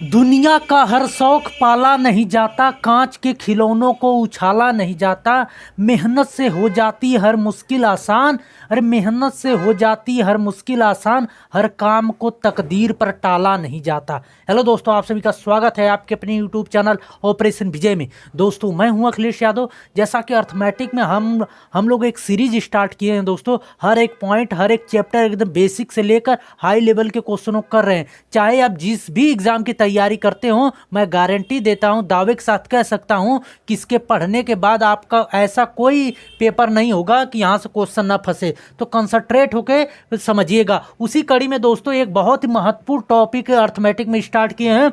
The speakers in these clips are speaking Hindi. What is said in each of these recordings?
दुनिया का हर शौक पाला नहीं जाता, कांच के खिलौनों को उछाला नहीं जाता। मेहनत से हो जाती हर मुश्किल आसान। अरे मेहनत से हो जाती हर मुश्किल आसान, हर काम को तकदीर पर टाला नहीं जाता। हेलो दोस्तों, आप सभी का स्वागत है आपके अपने यूट्यूब चैनल ऑपरेशन विजय में। दोस्तों मैं हूं अखिलेश यादव। जैसा कि अर्थमेटिक में हम लोग एक सीरीज स्टार्ट किए हैं दोस्तों। हर एक पॉइंट, हर एक चैप्टर एकदम बेसिक से लेकर हाई लेवल के क्वेश्चनों कर रहे हैं। चाहे आप जिस भी एग्जाम की तैयारी करते हो, मैं गारंटी देता हूं, दावे के साथ कह सकता हूं कि इसके पढ़ने के बाद आपका ऐसा कोई पेपर नहीं होगा कि यहाँ से क्वेश्चन ना फंसे। तो कंसंट्रेट होके समझिएगा। उसी कड़ी में दोस्तों एक बहुत ही महत्वपूर्ण टॉपिक अर्थमेटिक में स्टार्ट किए हैं,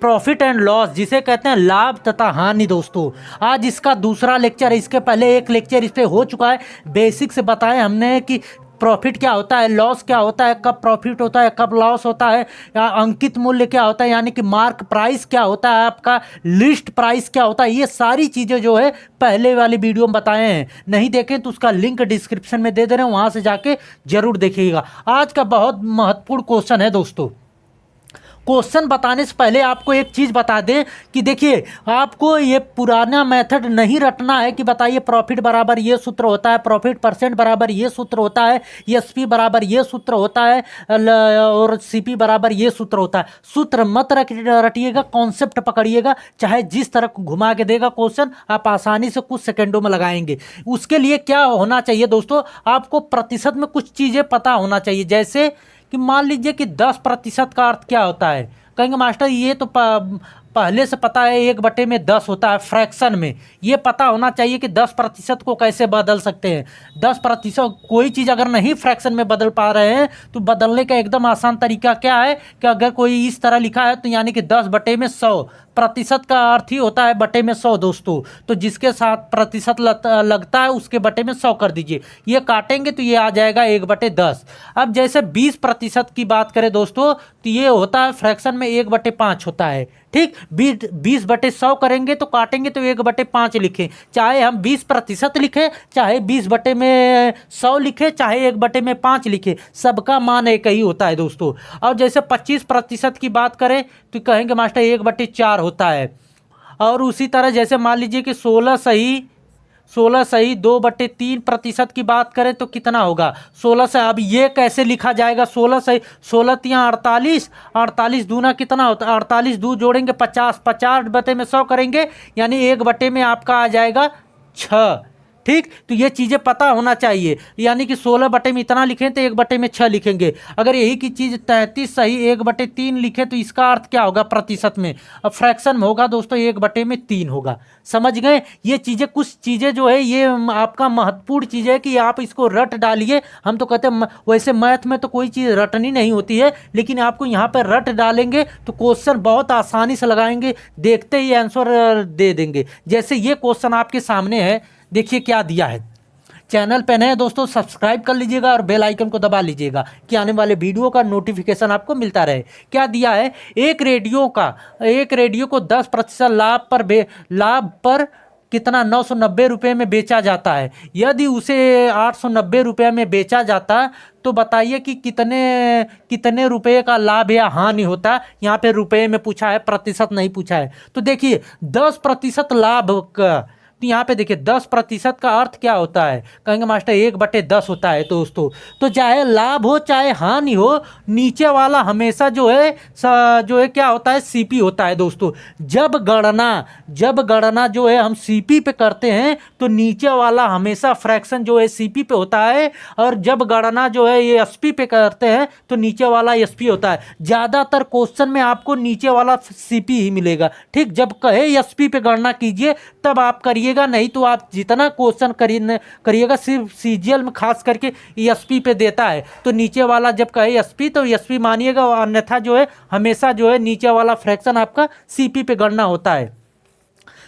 प्रॉफिट एंड लॉस, जिसे कहते हैं लाभ तथा हानि। दोस्तों आज इसका दूसरा लेक्चर है। इसके पहले एक लेक्चर इस पे हो चुका है। बेसिक से बताया हमने कि प्रॉफिट क्या होता है, लॉस क्या होता है, कब प्रॉफिट होता है, कब लॉस होता है, या अंकित मूल्य क्या होता है यानी कि मार्क प्राइस क्या होता है, आपका लिस्ट प्राइस क्या होता है। ये सारी चीज़ें जो है पहले वाली वीडियो में बताए हैं। नहीं देखें तो उसका लिंक डिस्क्रिप्शन में दे दे रहे हैं, वहाँ से जाके जरूर देखिएगा। आज का बहुत महत्वपूर्ण क्वेश्चन है दोस्तों। क्वेश्चन बताने से पहले आपको एक चीज़ बता दें कि देखिए, आपको ये पुराना मेथड नहीं रटना है कि बताइए प्रॉफिट बराबर ये सूत्र होता है, प्रॉफिट परसेंट बराबर ये सूत्र होता है, एसपी बराबर ये सूत्र होता है और सीपी बराबर ये सूत्र होता है। सूत्र मत रटिएगा, कॉन्सेप्ट पकड़िएगा। चाहे जिस तरह घुमा के देगा क्वेश्चन, आप आसानी से कुछ सेकेंडों में लगाएंगे। उसके लिए क्या होना चाहिए दोस्तों, आपको प्रतिशत में कुछ चीज़ें पता होना चाहिए। जैसे कि मान लीजिए कि 10% का अर्थ क्या होता है। कहेंगे मास्टर ये तो पहले से पता है, 1/10 होता है फ्रैक्शन में। ये पता होना चाहिए कि 10% को कैसे बदल सकते हैं। 10% कोई चीज़ अगर नहीं फ्रैक्शन में बदल पा रहे हैं तो बदलने का एकदम आसान तरीका क्या है कि अगर कोई इस तरह लिखा है तो यानी कि 10/100। प्रतिशत का अर्थ ही होता है बटे में 100 दोस्तों। तो जिसके साथ प्रतिशत लगता है उसके बटे में 100 कर दीजिए। ये काटेंगे तो ये आ जाएगा 1/10। अब जैसे 20% की बात करें दोस्तों, तो ये होता है फ्रैक्शन में 1/5 होता है। ठीक, 20/100 करेंगे तो काटेंगे तो 1/5 लिखें। चाहे हम 20% लिखें, चाहे 20/100 लिखें, चाहे 1/5 लिखें, सबका मान एक ही होता है दोस्तों। और जैसे 25% की बात करें तो कहेंगे मास्टर 1/4 होता है। और उसी तरह जैसे मान लीजिए कि 16 सही 2/3% की बात करें तो कितना होगा 16 से। अब ये कैसे लिखा जाएगा, 16 सही 16 तियाँ 48, 48 दूना कितना होता है, 48 दू जोड़ेंगे 50, 50/100 करेंगे यानी 1/में आपका आ जाएगा 6। ठीक, तो ये चीज़ें पता होना चाहिए। यानी कि 16 में इतना लिखें तो 1/6 लिखेंगे। अगर यही की चीज़ 33 सही 1/3 लिखें तो इसका अर्थ क्या होगा प्रतिशत में। अब फ्रैक्शन में होगा दोस्तों 1/3 होगा। समझ गए। ये चीज़ें, कुछ चीज़ें जो है ये आपका महत्वपूर्ण चीज़ है कि आप इसको रट डालिए। हम तो कहते हैं वैसे मैथ में तो कोई चीज़ रटनी नहीं होती है, लेकिन आपको यहाँ पर रट डालेंगे तो क्वेश्चन बहुत आसानी से लगाएंगे, देखते ही आंसर दे देंगे। जैसे ये क्वेश्चन आपके सामने है, देखिए क्या दिया है। चैनल पे नए दोस्तों सब्सक्राइब कर लीजिएगा और बेल आइकन को दबा लीजिएगा कि आने वाले वीडियो का नोटिफिकेशन आपको मिलता रहे। क्या दिया है, एक रेडियो को 10% लाभ पर कितना 990 रुपये में बेचा जाता है। यदि उसे 890 रुपये में बेचा जाता तो बताइए कि कितने रुपए का लाभ या हानि होता। यहाँ पे रुपए में पूछा है, प्रतिशत नहीं पूछा है। तो देखिए 10% लाभ का, तो यहाँ पे देखिए 10% का अर्थ क्या होता है। कहेंगे मास्टर 1/10 होता है दोस्तों। तो चाहे लाभ हो चाहे हानि हो, नीचे वाला हमेशा जो है क्या होता है, सीपी होता है दोस्तों। जब गणना जो है हम सीपी पे करते हैं तो नीचे वाला हमेशा फ्रैक्शन जो है सीपी पे होता है, और जब गणना जो है ये एसपी पे करते हैं तो नीचे वाला एसपी होता है। ज़्यादातर क्वेश्चन में आपको नीचे वाला सीपी ही मिलेगा। ठीक, जब कहे एसपी पे गणना कीजिए तब आप करिए, नहीं तो आप जितना क्वेश्चन करिएगा सिर्फ सीजीएल में खास करके एसपी पे देता है तो नीचे वाला जब कहे एसपी तो एसपी मानिएगा, अन्यथा जो है हमेशा जो है नीचे वाला फ्रैक्शन आपका सीपी पे गणना होता है।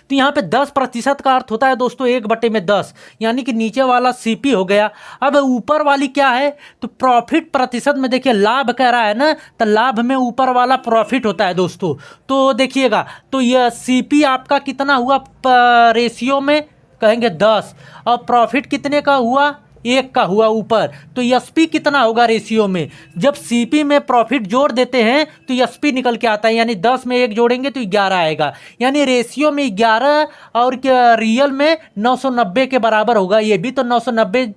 तो यहाँ पे 10% का अर्थ होता है दोस्तों 1/10, यानी कि नीचे वाला सीपी हो गया। अब ऊपर वाली क्या है, तो प्रॉफिट प्रतिशत में देखिए लाभ कह रहा है ना, तो लाभ में ऊपर वाला प्रॉफिट होता है दोस्तों। तो देखिएगा, तो यह सीपी आपका कितना हुआ रेशियो में, कहेंगे 10, और प्रॉफिट कितने का हुआ 1 का हुआ ऊपर, तो एसपी कितना होगा रेशियो में। जब सीपी में प्रॉफिट जोड़ देते हैं तो एसपी निकल के आता है, यानी 10 में 1 जोड़ेंगे तो 11 आएगा, यानी रेशियो में 11 और रियल में 990 के बराबर होगा। ये भी तो 990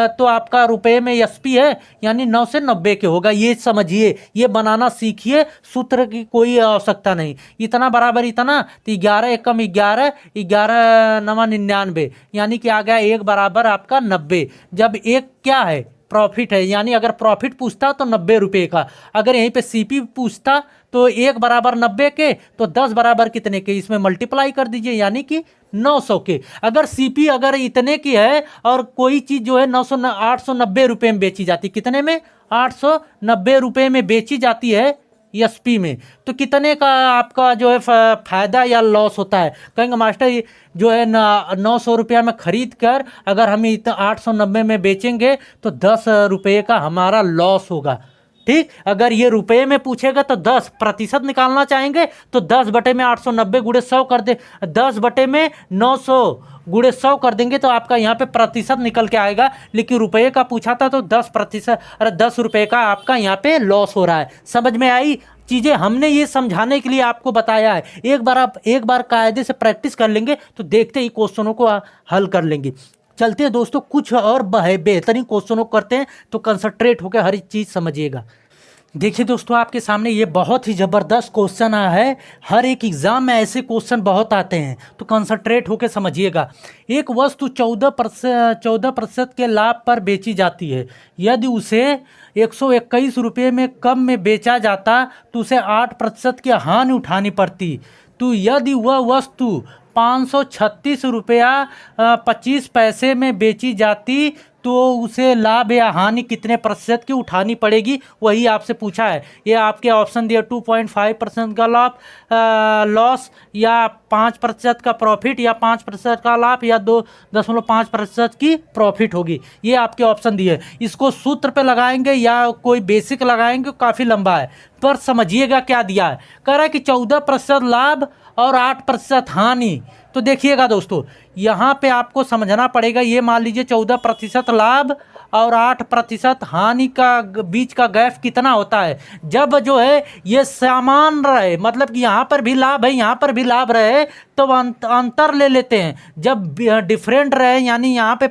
तो आपका रुपए में एसपी है, यानी 9 से 90 के होगा। ये समझिए, ये बनाना सीखिए, सूत्र की कोई आवश्यकता नहीं। इतना बराबर इतना, तो 11 एकम 11, 11 नवा 99, यानी कि आ गया 1 बराबर आपका 90। जब 1 क्या है, प्रॉफिट है, यानी अगर प्रॉफिट पूछता तो 90 रुपये का, अगर यहीं पे सीपी पूछता तो 1 बराबर 90 के, तो 10 बराबर कितने के, इसमें मल्टीप्लाई कर दीजिए, यानी कि 900 के। अगर सीपी अगर इतने की है और कोई चीज़ जो है 890 रुपये में बेची जाती, कितने में, 890 रुपये में बेची जाती है एसपी में, तो कितने का आपका जो है फायदा या लॉस होता है। कहेंगे मास्टर ये जो है 900 रुपया में खरीद कर अगर हम 890 में बेचेंगे तो 10 रुपये का हमारा लॉस होगा। ठीक, अगर ये रुपये में पूछेगा तो 10% निकालना चाहेंगे तो 10 बटे में 890 गुणे 100 कर दे, 10 बटे में 900 गुणे 100 कर देंगे तो आपका यहाँ पे प्रतिशत निकल के आएगा। लेकिन रुपये का पूछा था तो 10%, अरे 10 रुपये का आपका यहाँ पे लॉस हो रहा है। समझ में आई चीज़ें, हमने ये समझाने के लिए आपको बताया है। एक बार कायदे से प्रैक्टिस कर लेंगे तो देखते ही क्वेश्चनों को हल कर लेंगे। चलते हैं दोस्तों, कुछ और बेहतरीन क्वेश्चनों को करते हैं, तो कंसंट्रेट होकर हर एक चीज़ समझिएगा। देखिए दोस्तों, आपके सामने ये बहुत ही ज़बरदस्त क्वेश्चन आया है। हर एक एग्ज़ाम में ऐसे क्वेश्चन बहुत आते हैं, तो कंसंट्रेट होकर समझिएगा। एक वस्तु 14% के लाभ पर बेची जाती है। यदि उसे 121 रुपये में कम में बेचा जाता तो उसे 8% की हानि उठानी पड़ती। तो यदि वह वस्तु 536 रुपया 25 पैसे में बेची जाती तो उसे लाभ या हानि कितने प्रतिशत की उठानी पड़ेगी, वही आपसे पूछा है। ये आपके ऑप्शन दिए 2.5% का लाभ लॉस, या 5% का प्रॉफिट, या 5% का लाभ, या 2.5% की प्रॉफिट होगी। ये आपके ऑप्शन दिए। इसको सूत्र पे लगाएंगे या कोई बेसिक लगाएंगे, काफ़ी लंबा है, पर समझिएगा क्या दिया है। कह रहा है कि 14% लाभ और 8% हानि। तो देखिएगा दोस्तों, यहाँ पे आपको समझना पड़ेगा। ये मान लीजिए 14% लाभ और 8% हानि का बीच का गैप कितना होता है। जब जो है ये समान रहे, मतलब कि यहाँ पर भी लाभ है यहाँ पर भी लाभ रहे, तो अंतर ले लेते हैं। जब डिफरेंट रहे, यानी यहाँ पे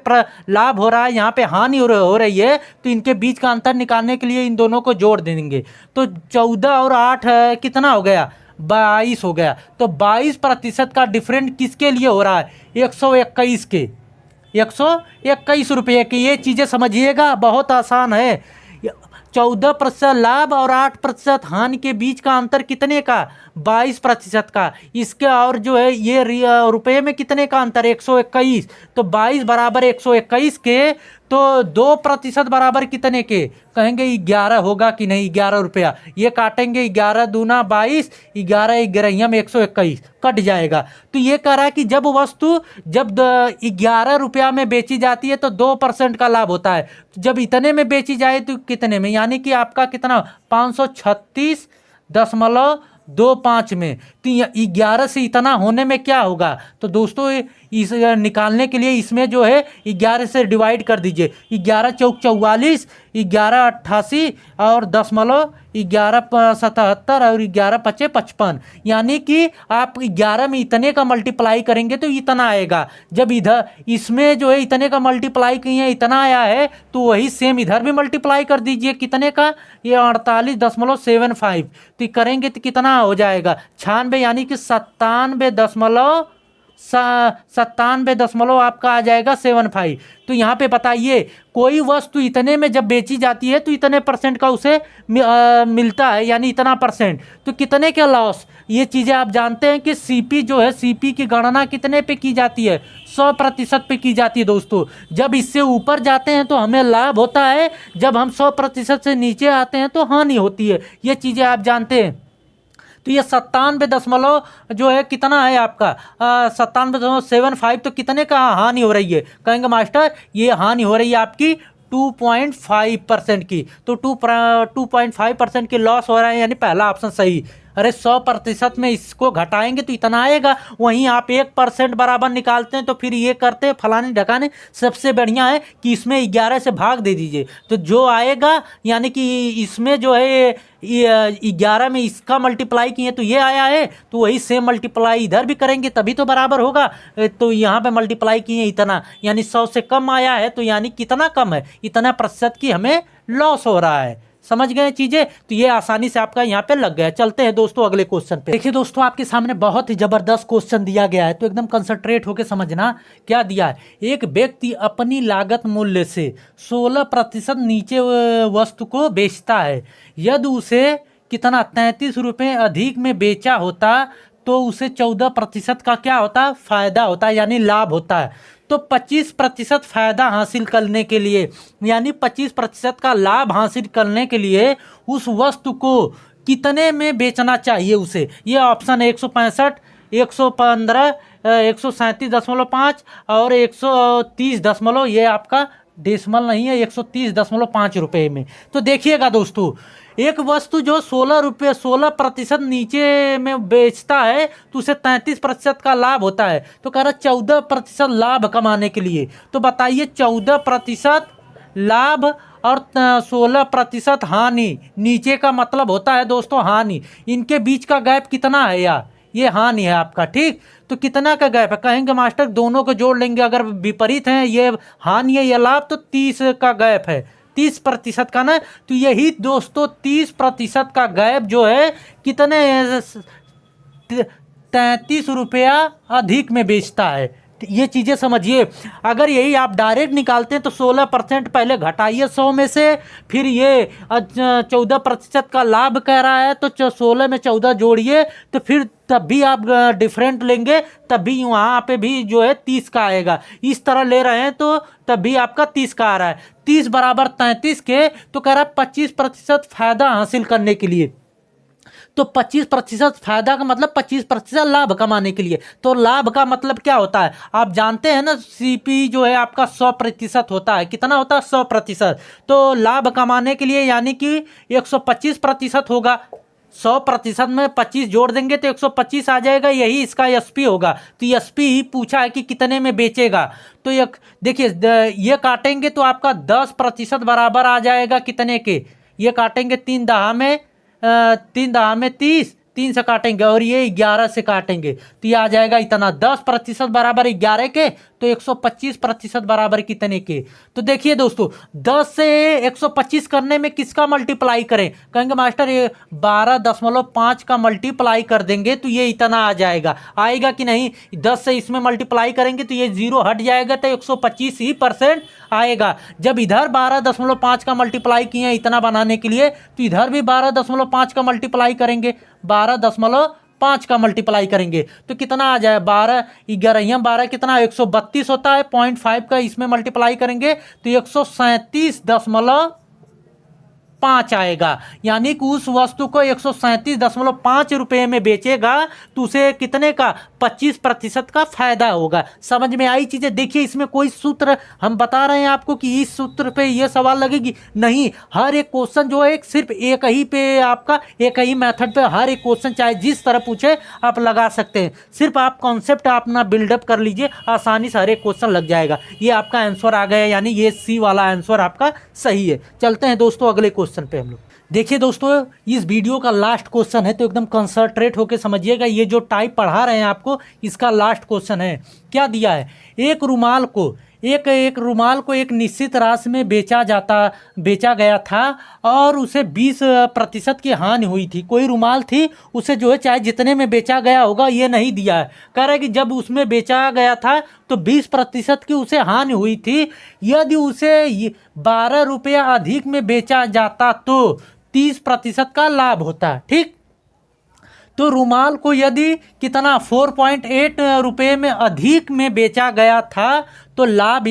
लाभ हो रहा है यहाँ पे हानि हो रही है, तो इनके बीच का अंतर निकालने के लिए इन दोनों को जोड़ देंगे। तो 14 और 8 कितना हो गया, 22 हो गया। तो 22% का डिफरेंट किसके लिए हो रहा है, 121 के, 121 रुपये की। ये चीज़ें समझिएगा, बहुत आसान है। 14% लाभ और 8% हानि के बीच का अंतर कितने का, 22% का। इसके और जो है ये रुपये में कितने का अंतर, 121। तो 22 बराबर 121 के, तो 2% बराबर कितने के, कहेंगे 11 होगा कि नहीं, 11 रुपया। ये काटेंगे, 11 दूना 22, 11 11 में 121 कट जाएगा। तो ये कह रहा है कि जब वस्तु जब 11 रुपया में बेची जाती है तो 2% का लाभ होता है। जब इतने में बेची जाए तो कितने में, यानी कि आपका कितना, 536.25 में। तो 11 से इतना होने में क्या होगा, तो दोस्तों इस निकालने के लिए इसमें जो है 11 से डिवाइड कर दीजिए। 11 चौक 44, 11 88 और 10.1177 और 11 पचे 55, यानी कि आप 11 में इतने का मल्टीप्लाई करेंगे तो इतना आएगा। जब इधर इसमें जो है इतने का मल्टीप्लाई किए इतना आया है, तो वही सेम इधर भी मल्टीप्लाई कर दीजिए। कितने का, ये 48.75। तो करेंगे तो कितना हो जाएगा, 96, यानी कि 97.97 आपका आ जाएगा 75। तो यहाँ पे बताइए, कोई वस्तु इतने में जब बेची जाती है तो इतने % का उसे मिलता है, यानी इतना %। तो कितने के लॉस, ये चीज़ें आप जानते हैं कि सीपी जो है, सीपी की गणना कितने पे की जाती है, 100% पे की जाती है दोस्तों। जब इससे ऊपर जाते हैं तो हमें लाभ होता है, जब हम 100% से नीचे आते हैं तो हानि होती है। ये चीज़ें आप जानते हैं। तो ये 97 जो है कितना है आपका, 97.75। तो कितने का हानि हो रही है, कहेंगे मास्टर ये हानि हो रही है आपकी 2.5% की। तो 2.5% की लॉस हो रहा है, यानी पहला ऑप्शन सही। अरे 100% में इसको घटाएंगे तो इतना आएगा, वहीं आप 1% बराबर निकालते हैं तो फिर ये करते हैं फलाने ढकाने। सबसे बढ़िया है कि इसमें 11 से भाग दे दीजिए, तो जो आएगा यानी कि इसमें जो है 11 में इसका मल्टीप्लाई किए तो ये आया है, तो वही सेम मल्टीप्लाई इधर भी करेंगे तभी तो बराबर होगा। तो यहाँ पे मल्टीप्लाई किए इतना, यानी 100 से कम आया है, तो यानी कितना कम है, इतना प्रतिशत की हमें लॉस हो रहा है। समझ गए चीजें, तो ये आसानी से आपका यहाँ पे लग गया। चलते हैं दोस्तों अगले क्वेश्चन पे। देखिए दोस्तों, आपके सामने बहुत ही जबरदस्त क्वेश्चन दिया गया है, तो एकदम कंसंट्रेट होकर समझना। क्या दिया है, एक व्यक्ति अपनी लागत मूल्य से 16% नीचे वस्तु को बेचता है। यदि उसे कितना 33 रुपये अधिक में बेचा होता तो उसे 14% का क्या होता, फायदा होता है, यानी लाभ होता है। तो 25% फायदा हासिल करने के लिए, यानी 25% का लाभ हासिल करने के लिए उस वस्तु को कितने में बेचना चाहिए उसे। ये ऑप्शन है 165, 115, 137.5 और 130 ये आपका डेसिमल नहीं है, 130.5 रुपये में। तो देखिएगा दोस्तों, एक वस्तु जो 16% नीचे में बेचता है तो उसे 33% का लाभ होता है। तो कह रहा 14% लाभ कमाने के लिए, तो बताइए 14% लाभ और 16% हानि, नीचे का मतलब होता है दोस्तों हानि। इनके बीच का गैप कितना है यार, ये हानि है आपका, ठीक। तो कितना का गैप है, कहेंगे मास्टर दोनों को जोड़ लेंगे, अगर विपरीत हैं, ये हानि है ये लाभ, तो 30 का गैप है, 30% का ना। तो यही दोस्तों 30% का गैप जो है कितने 33 रुपया अधिक में बेचता है। ये चीज़ें समझिए। अगर यही आप डायरेक्ट निकालते हैं तो 16% पहले घटाइए 100 में से, फिर ये 14% का लाभ कह रहा है तो 16 में 14 जोड़िए, तो फिर तब भी आप डिफरेंट लेंगे, तब भी वहाँ पे भी जो है 30 का आएगा। इस तरह ले रहे हैं तो तब भी आपका 30 का आ रहा है। 30 बराबर 33 के, तो कह रहा है 25% फायदा हासिल करने के लिए। तो 25% फायदा का मतलब 25% लाभ कमाने के लिए। तो लाभ का मतलब क्या होता है, आप जानते हैं ना, सीपी जो है आपका 100% होता है। कितना होता है, 100%। तो लाभ कमाने के लिए यानी कि 125% होगा। 100% में 25 जोड़ देंगे तो 125 आ जाएगा, यही इसका एसपी होगा। तो एसपी ही पूछा है कि कितने में बेचेगा। तो ये देखिए, ये काटेंगे तो आपका 10% बराबर आ जाएगा कितने के, ये काटेंगे 3 दहा में 30, 3 से काटेंगे और ये 11 से काटेंगे तो ये आ जाएगा इतना। 10% बराबर 11 के, तो 125% बराबर कितने के। तो देखिए दोस्तों, 10 से 125 करने में किसका मल्टीप्लाई करें, कहेंगे मास्टर ये 12.5 का मल्टीप्लाई कर देंगे तो ये इतना आ जाएगा। आएगा कि नहीं, 10 से इसमें मल्टीप्लाई करेंगे तो ये 0 हट जाएगा, तो 125 ही % आएगा। जब इधर 12.5 का मल्टीप्लाई किए इतना बनाने के लिए, तो इधर भी 12.5 का मल्टीप्लाई करेंगे, 12.5 का मल्टीप्लाई करेंगे तो कितना आ जाए, 12 11 12 कितना 132 होता है। 0.5 का इसमें मल्टीप्लाई करेंगे तो 137.5 आएगा। यानी कि उस वस्तु को 137.5 रुपये में बेचेगा तो उसे कितने का, 25% का फायदा होगा। समझ में आई चीजें। देखिए इसमें कोई सूत्र हम बता रहे हैं आपको कि इस सूत्र पे ये सवाल लगेगी नहीं। हर एक क्वेश्चन जो है सिर्फ एक ही पे आपका, एक ही मेथड पे हर एक क्वेश्चन चाहे जिस तरह पूछे आप लगा सकते हैं। सिर्फ आप कॉन्सेप्ट अपना बिल्डअप कर लीजिए, आसानी से हर एक क्वेश्चन लग जाएगा। ये आपका आंसर आ गया, यानी ये सी वाला आंसर आपका सही है। चलते हैं दोस्तों अगले क्वेश्चन पे हम लोग। देखिए दोस्तों, इस वीडियो का लास्ट क्वेश्चन है तो एकदम कंसंट्रेट होकर समझिएगा। ये जो टाइप पढ़ा रहे हैं आपको, इसका लास्ट क्वेश्चन है। क्या दिया है, एक रुमाल को एक निश्चित राशि में बेचा गया था और उसे 20% की हानि हुई थी। कोई रुमाल थी, उसे जो है चाहे जितने में बेचा गया होगा ये नहीं दिया है। कह रहा है कि जब उसमें बेचा गया था तो 20% की उसे हानि हुई थी। यदि उसे 12 रुपया अधिक में बेचा जाता तो 30% का लाभ होता। ठीक, तो रुमाल को यदि कितना 4.8 रुपये में अधिक में बेचा गया था तो लाभ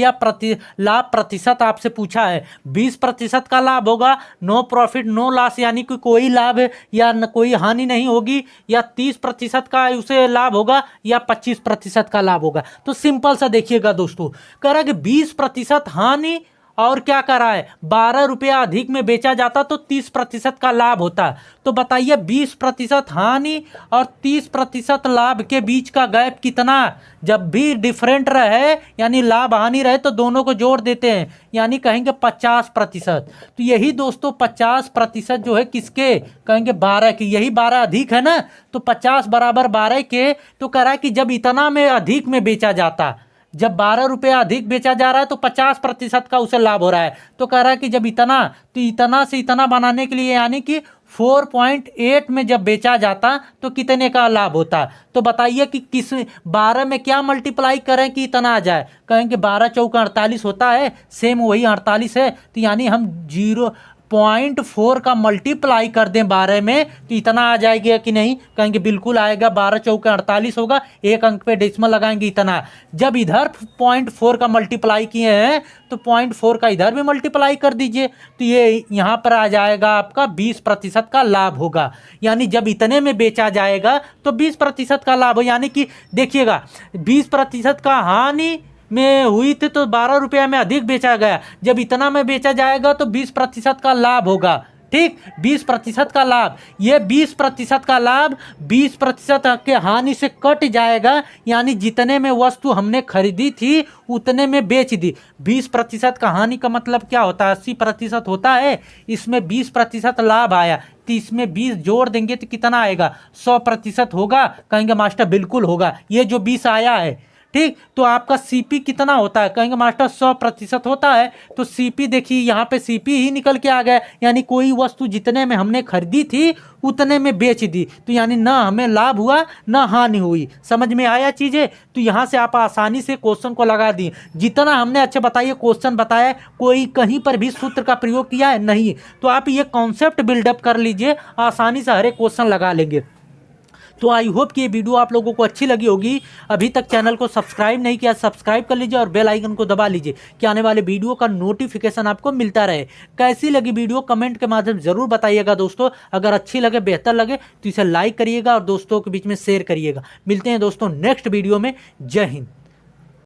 प्रतिशत आपसे पूछा है। 20% का लाभ होगा, नो प्रॉफिट नो लॉस, यानी कि कोई लाभ या कोई हानि नहीं होगी, या 30% का उसे लाभ होगा, या 25% का लाभ होगा। तो सिंपल सा देखिएगा दोस्तों, कह रहा है कि 20% हानि और क्या करा है, 12 रुपया अधिक में बेचा जाता तो 30% का लाभ होता। तो बताइए 20% हानि और 30% लाभ के बीच का गैप कितना। जब भी डिफरेंट रहे यानी लाभ हानि रहे तो दोनों को जोड़ देते हैं, यानी कहेंगे 50%। तो यही दोस्तों 50% जो है किसके, कहेंगे 12 की। यही 12 अधिक है ना, तो 50 बराबर 12 के। तो कह रहा है कि जब इतना में अधिक में बेचा जाता, जब 12 रुपया अधिक बेचा जा रहा है तो 50% का उसे लाभ हो रहा है। तो कह रहा है कि जब इतना, तो इतना से इतना बनाने के लिए यानी कि 4.8 में जब बेचा जाता तो कितने का लाभ होता। तो बताइए कि किस 12 में क्या मल्टीप्लाई करें कि इतना आ जाए। कहेंगे 12 चौका 48 होता है, सेम वही 48 है। तो यानी हम 0.4 का मल्टीप्लाई कर दें 12 में तो इतना आ जाएगा कि नहीं। कहेंगे बिल्कुल आएगा, 12 चौका 48 होगा, एक अंक पे डेसिमल लगाएंगे इतना। जब इधर 0.4 का मल्टीप्लाई किए हैं तो 0.4 का इधर भी मल्टीप्लाई कर दीजिए, तो ये यहाँ पर आ जाएगा आपका 20% का लाभ होगा। यानी जब इतने में बेचा जाएगा तो 20% का लाभ हो, यानी कि देखिएगा 20% का हानि में हुई थी तो 12 रुपया में अधिक बेचा गया, जब इतना में बेचा जाएगा तो 20% का लाभ होगा। ठीक, 20% का लाभ, ये 20% का लाभ 20% के हानि से कट जाएगा, यानी जितने में वस्तु हमने खरीदी थी उतने में बेच दी। 20% का हानि का मतलब क्या होता है, 80% होता है, इसमें 20% लाभ आया तो इसमें 20 जोड़ देंगे तो कितना आएगा, 100% होगा। कहेंगे मास्टर बिल्कुल होगा, ये जो 20 आया है। ठीक, तो आपका सीपी कितना होता है, कहेंगे मास्टर 100% होता है। तो सीपी देखिए यहाँ पे सीपी ही निकल के आ गया, यानी कोई वस्तु जितने में हमने खरीदी थी उतने में बेच दी, तो यानी ना हमें लाभ हुआ ना हानि हुई। समझ में आया चीज़ें। तो यहाँ से आप आसानी से क्वेश्चन को लगा दिए। जितना हमने अच्छा बताइए क्वेश्चन बताया, कोई कहीं पर भी सूत्र का प्रयोग किया है नहीं, तो आप ये कॉन्सेप्ट बिल्डअप कर लीजिए, आसानी से हर एक क्वेश्चन लगा लेंगे। तो आई होप कि ये वीडियो आप लोगों को अच्छी लगी होगी। अभी तक चैनल को सब्सक्राइब नहीं किया, सब्सक्राइब कर लीजिए और बेल आइकन को दबा लीजिए कि आने वाले वीडियो का नोटिफिकेशन आपको मिलता रहे। कैसी लगी वीडियो कमेंट के माध्यम से जरूर बताइएगा दोस्तों। अगर अच्छी लगे, बेहतर लगे तो इसे लाइक करिएगा और दोस्तों के बीच में शेयर करिएगा। मिलते हैं दोस्तों नेक्स्ट वीडियो में। जय हिंद।